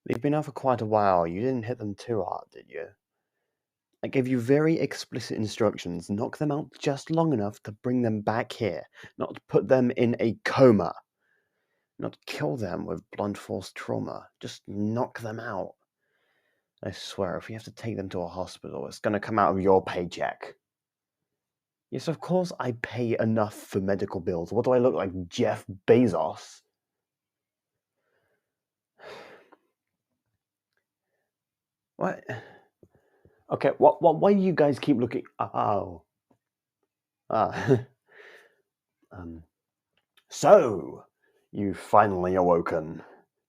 They've been out for quite a while. You didn't hit them too hard, did you? I gave you very explicit instructions. Knock them out just long enough to bring them back here, not put them in a coma. Not kill them with blunt force trauma. Just knock them out. I swear, if we have to take them to a hospital, it's gonna come out of your paycheck. Yes, of course I pay enough for medical bills. What do I look like, Jeff Bezos? What? Okay, why do you guys keep looking? Oh. Ah. So, you've finally awoken.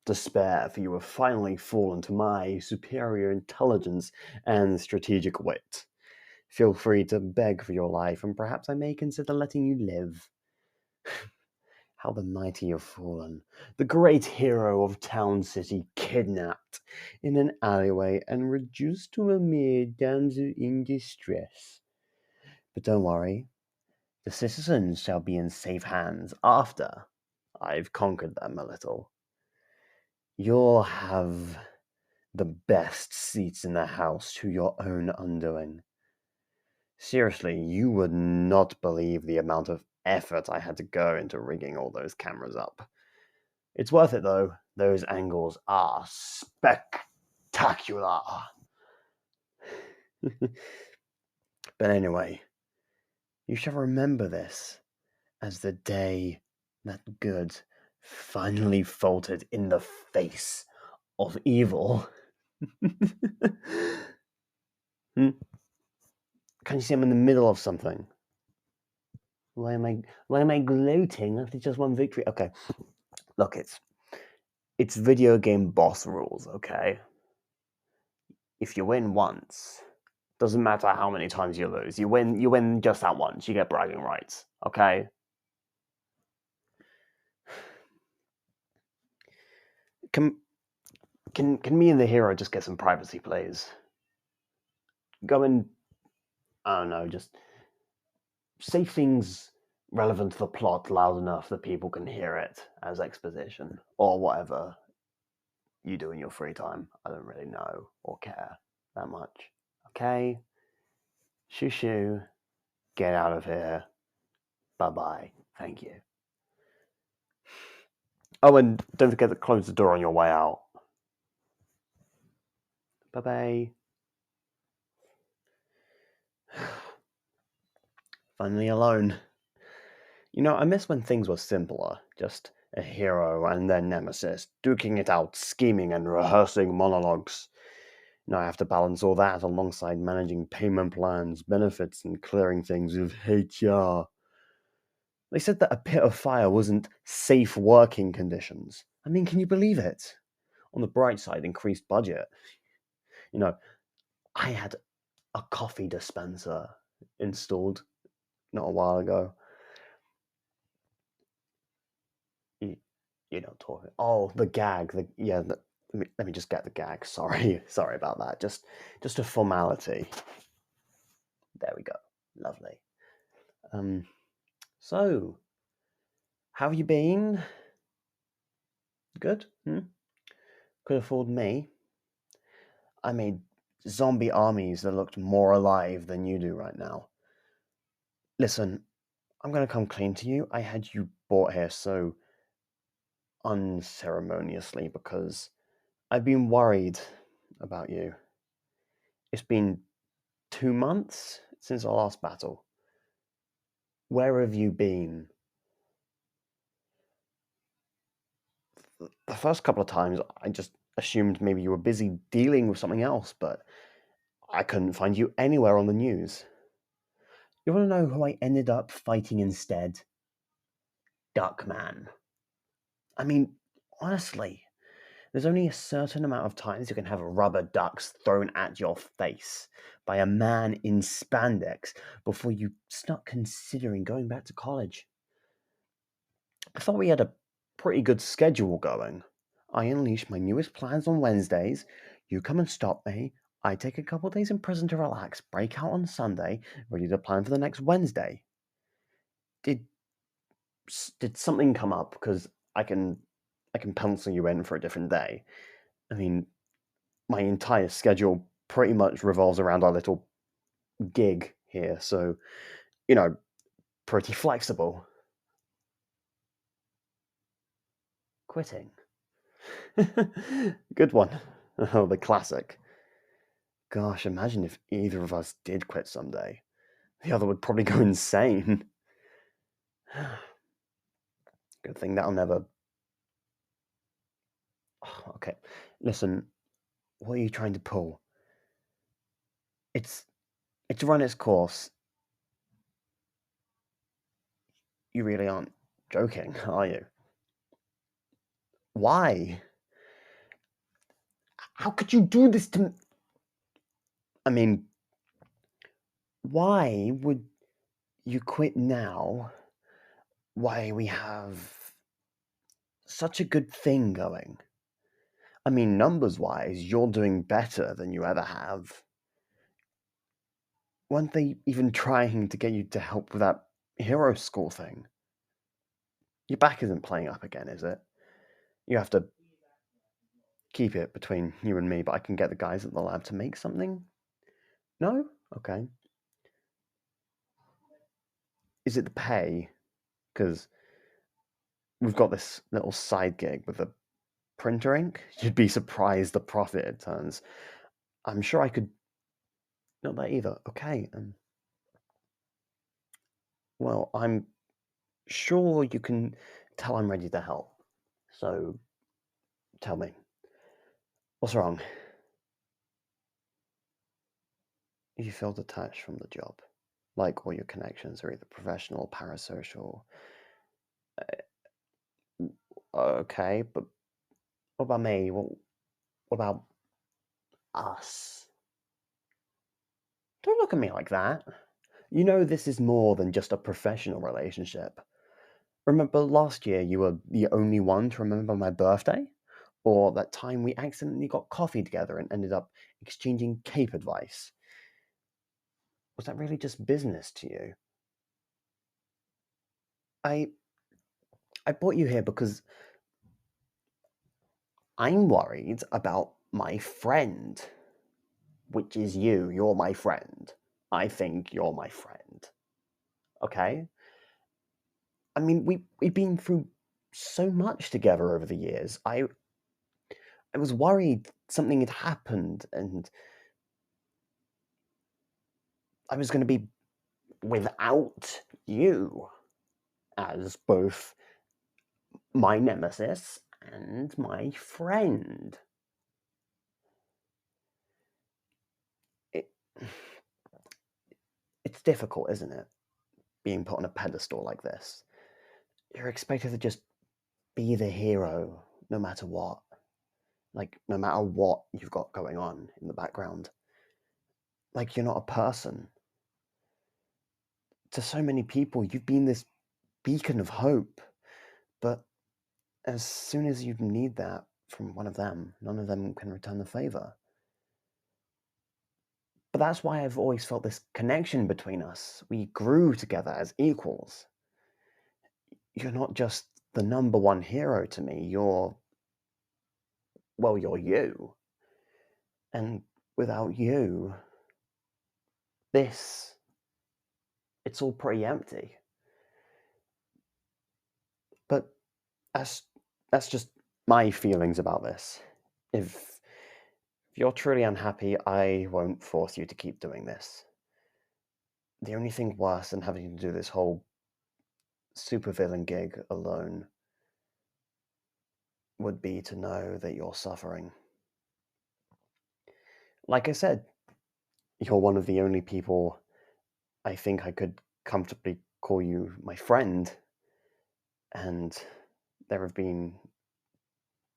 Despair, for you have finally fallen to my superior intelligence and strategic wit. Feel free to beg for your life, and perhaps I may consider letting you live. How the mighty have fallen. The great hero of Town City kidnapped in an alleyway and reduced to a mere damsel in distress. But don't worry, the citizens shall be in safe hands after I've conquered them a little. You'll have the best seats in the house to your own undoing. Seriously, you would not believe the amount of effort I had to go into rigging all those cameras up. It's worth it though. Those angles are spectacular. But anyway, you shall remember this as the day that good finally faltered in the face of evil. Can you see I'm in the middle of something? Why am I gloating after just one victory? Okay. Look, it's video game boss rules, okay? If you win once, doesn't matter how many times you lose. You win just that once. You get bragging rights, okay? Can me and the hero just get some privacy, please? Go and I don't know, just say things relevant to the plot loud enough that people can hear it as exposition or whatever you do in your free time. I don't really know or care that much. Okay? Shoo shoo. Get out of here. Bye bye. Thank you. Oh, and don't forget to close the door on your way out. Bye bye. Finally alone. You know, I miss when things were simpler. Just a hero and their nemesis, duking it out, scheming and rehearsing monologues. Now I have to balance all that alongside managing payment plans, benefits, and clearing things with HR. They said that a pit of fire wasn't safe working conditions. I mean, can you believe it? On the bright side, increased budget. You know, I had a coffee dispenser installed not a while ago. You don't talk. Oh, the gag. Let me just get the gag. Sorry, sorry about that. Just a formality. There we go. Lovely. So, how have you been? Good. Could afford me. I made zombie armies that looked more alive than you do right now. Listen, I'm gonna come clean to you. I had you brought here so unceremoniously because I've been worried about you. It's been 2 months since our last battle. Where have you been? The first couple of times, I just assumed maybe you were busy dealing with something else, but I couldn't find you anywhere on the news. You want to know who I ended up fighting instead? Duckman. I mean, honestly, there's only a certain amount of times you can have rubber ducks thrown at your face by a man in spandex before you start considering going back to college. I thought we had a pretty good schedule going. I unleash my newest plans on Wednesdays, you come and stop me, I take a couple of days in prison to relax, break out on Sunday, ready to plan for the next Wednesday. Did something come up? Because I can pencil you in for a different day. I mean, my entire schedule pretty much revolves around our little gig here, so, pretty flexible. Quitting. Good one. Oh, the classic. Gosh, imagine if either of us did quit someday. The other would probably go insane. Good thing that'll never. Oh, okay, listen. What are you trying to pull? It's run its course. You really aren't joking, are you? Why? How could you do this to me? I mean, why would you quit now? Why we have such a good thing going? I mean, numbers-wise, you're doing better than you ever have. Weren't they even trying to get you to help with that hero school thing? Your back isn't playing up again, is it? You have to keep it between you and me, but I can get the guys at the lab to make something? No? Okay. Is it the pay? Because we've got this little side gig with the printer ink. You'd be surprised the profit it turns. I'm sure I could. Not that either. Okay. Well, I'm sure you can tell I'm ready to help. So tell me, what's wrong? You feel detached from the job, like all your connections are either professional or parasocial. Okay, but what about me? What about us? Don't look at me like that. You know this is more than just a professional relationship. Remember last year you were the only one to remember my birthday? Or that time we accidentally got coffee together and ended up exchanging cape advice? Was that really just business to you? I brought you here because I'm worried about my friend, which is you. You're my friend. I think you're my friend. Okay? I mean, we've been through so much together over the years. I was worried something had happened and I was going to be without you as both my nemesis and my friend. It, it's difficult, isn't it? Being put on a pedestal like this. You're expected to just be the hero no matter what. Like, no matter what you've got going on in the background. Like, you're not a person. To so many people, you've been this beacon of hope. But as soon as you need that from one of them, none of them can return the favor. But that's why I've always felt this connection between us. We grew together as equals. You're not just the number one hero to me. You're you. And without you, it's all pretty empty. But that's just my feelings about this. If you're truly unhappy, I won't force you to keep doing this. The only thing worse than having to do this whole supervillain gig alone would be to know that you're suffering. Like I said, you're one of the only people I think I could comfortably call you my friend. And there have been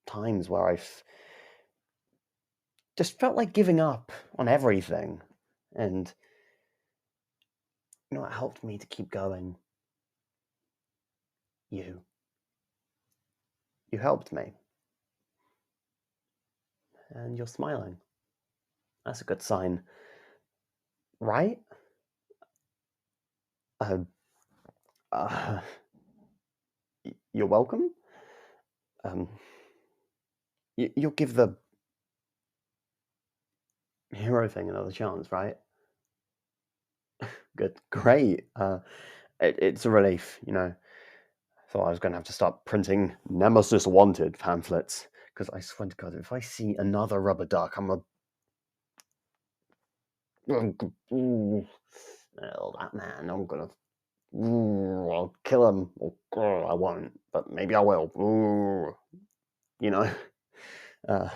times where I've just felt like giving up on everything. And, it helped me to keep going. You. You helped me. And you're smiling. That's a good sign. Right? Uh, uh, you're welcome. You'll give the hero thing another chance, right? Good, great. It's a relief, you know. Thought I was going to have to start printing Nemesis Wanted pamphlets, because I swear to God, if I see another rubber duck, I'm a... Ooh, oh, that man, I'm gonna... Ooh, I'll kill him. Oh, I won't, but maybe I will. Ooh, you know. Uh,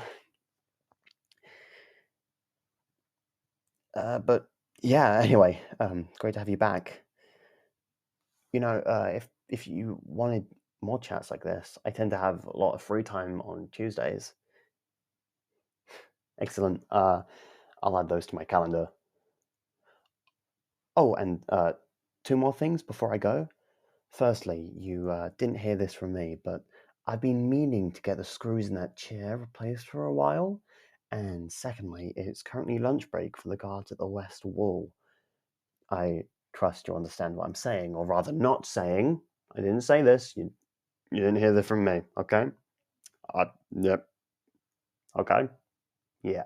but yeah, anyway, great to have you back. You know, if you wanted more chats like this, I tend to have a lot of free time on Tuesdays. Excellent. I'll add those to my calendar. Oh, and two more things before I go. Firstly, you didn't hear this from me, but I've been meaning to get the screws in that chair replaced for a while. And secondly, it's currently lunch break for the guards at the west wall. I trust you understand what I'm saying, or rather not saying. I didn't say this. You didn't hear this from me, okay? Yep. Okay. Yeah.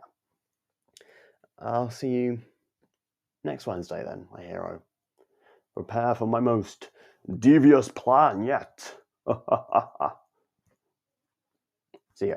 I'll see you next Wednesday then, my hero. Prepare for my most devious plan yet. See ya.